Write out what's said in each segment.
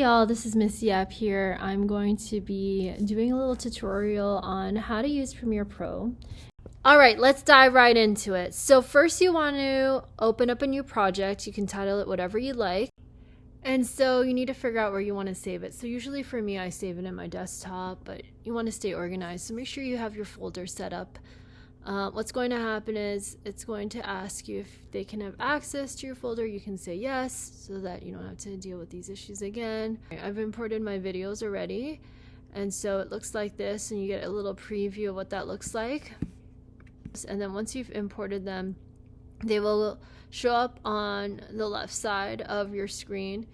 y'all, this is Miss Yap here. I'm going to be doing a little tutorial on how to use Premiere Pro. Alright, let's dive right into it. So first you want to open up a new project. You can title it whatever you like. And so you need to figure out where you want to save it. So usually for me, I save it in my desktop, but you want to stay organized. So make sure you have your folder set up. What's going to happen is it's going to ask you if they can have access to your folder. You can say yes so that you don't have to deal with these issues again. I've imported my videos already, and so it looks like this, and you get a little preview of what that looks like. And then once you've imported them, they will show up on the left side of your screen.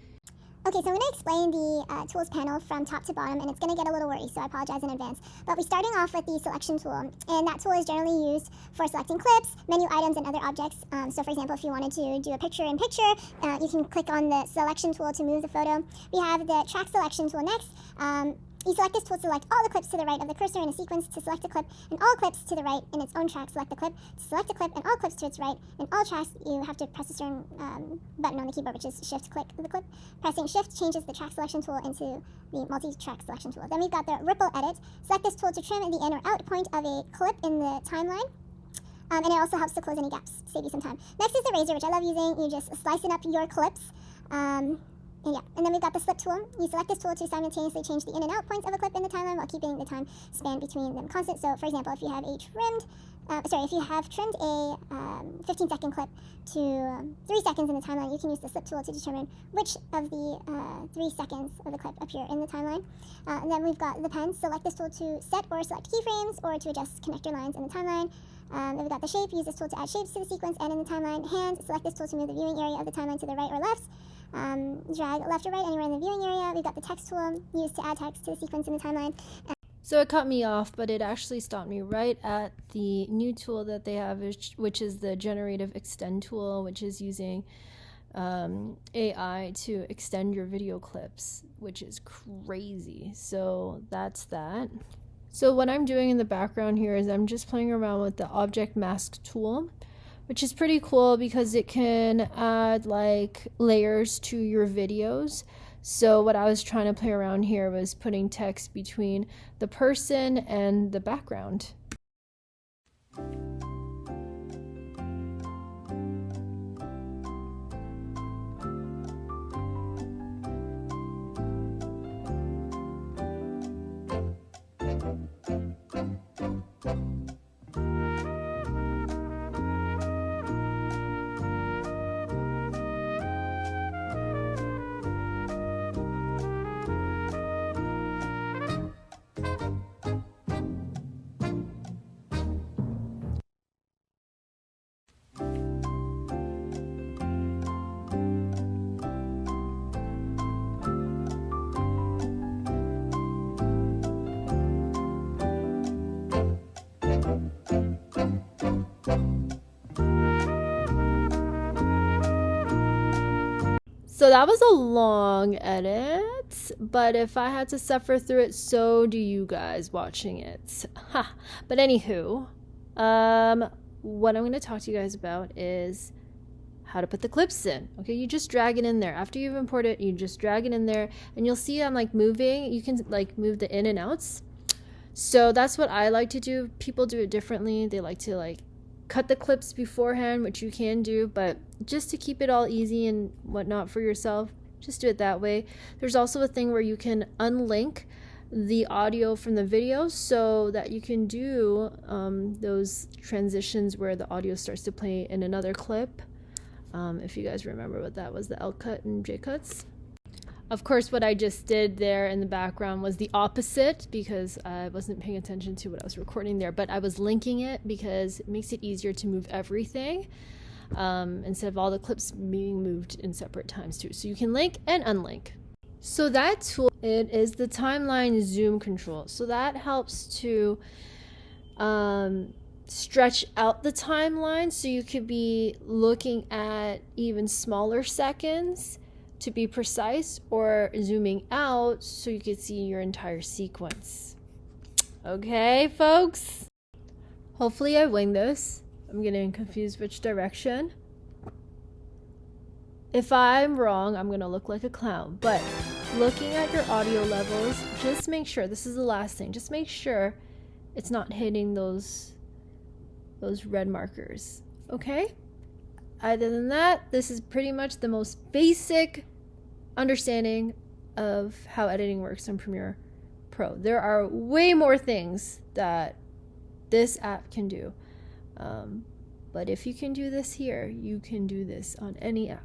Okay, so I'm going to explain the tools panel from top to bottom, and it's going to get a little wordy, so I apologize in advance. But we're starting off with the selection tool, and that tool is generally used for selecting clips, menu items, and other objects. So for example, if you wanted to do a picture-in-picture, you can click on the selection tool to move the photo. We have the track selection tool next. You select this tool to select all the clips to the right of the cursor in a sequence, to select a clip, and all clips to the right in its own track. Select the clip, to select a clip, and all clips to its right. In all tracks, you have to press a certain button on the keyboard, which is shift-click the clip. Pressing shift changes the track selection tool into the multi-track selection tool. Then we've got the ripple edit. Select this tool to trim the in or out point of a clip in the timeline. And it also helps to close any gaps, save you some time. Next is the razor, which I love using. You just slicing up your clips. And then we've got the slip tool. You select this tool to simultaneously change the in and out points of a clip in the timeline while keeping the time span between them constant. So, for example, if you have trimmed a 15-second clip to 3 seconds in the timeline, you can use the slip tool to determine which of the 3 seconds of the clip appear in the timeline. And then we've got the pen. Select this tool to set or select keyframes or to adjust connector lines in the timeline. Then we've got the shape. Use this tool to add shapes to the sequence and in the timeline. Hand. Select this tool to move the viewing area of the timeline to the right or left. Drag left or right anywhere in the viewing area. We've got the text tool used to add text to the sequence in the timeline. So it cut me off, but it actually stopped me right at the new tool that they have, which is the generative extend tool, which is using AI to extend your video clips, which is crazy. So that's that. So what I'm doing in the background here is I'm just playing around with the object mask tool, which is pretty cool because it can add like layers to your videos. So what I was trying to play around here was putting text between the person and the background. So that was a long edit, but if I had to suffer through it, so do you guys watching it. But anywho, what I'm going to talk to you guys about is how to put the clips in. Okay, you just drag it in there. After you've imported it, you just drag it in there, and you'll see I'm like moving. You can like move the in and outs. So that's what I like to do. People do it differently. They like to like cut the clips beforehand, which you can do, but just to keep it all easy and whatnot for yourself, just do it that way. There's also a thing where you can unlink the audio from the video so that you can do those transitions where the audio starts to play in another clip. If you guys remember what that was, the L cut and J cuts. Of course, what I just did there in the background was the opposite because I wasn't paying attention to what I was recording there, but I was linking it because it makes it easier to move everything instead of all the clips being moved in separate times too. So you can link and unlink. So that tool, it is the timeline zoom control. So that helps to stretch out the timeline so you could be looking at even smaller seconds to be precise, or zooming out so you can see your entire sequence. Okay, folks? Hopefully I wing this. I'm getting confused which direction. If I'm wrong, I'm gonna look like a clown, but looking at your audio levels, just make sure, this is the last thing, just make sure it's not hitting those red markers, okay? Other than that, this is pretty much the most basic understanding of how editing works in Premiere Pro. There are way more things that this app can do. But if you can do this here, you can do this on any app.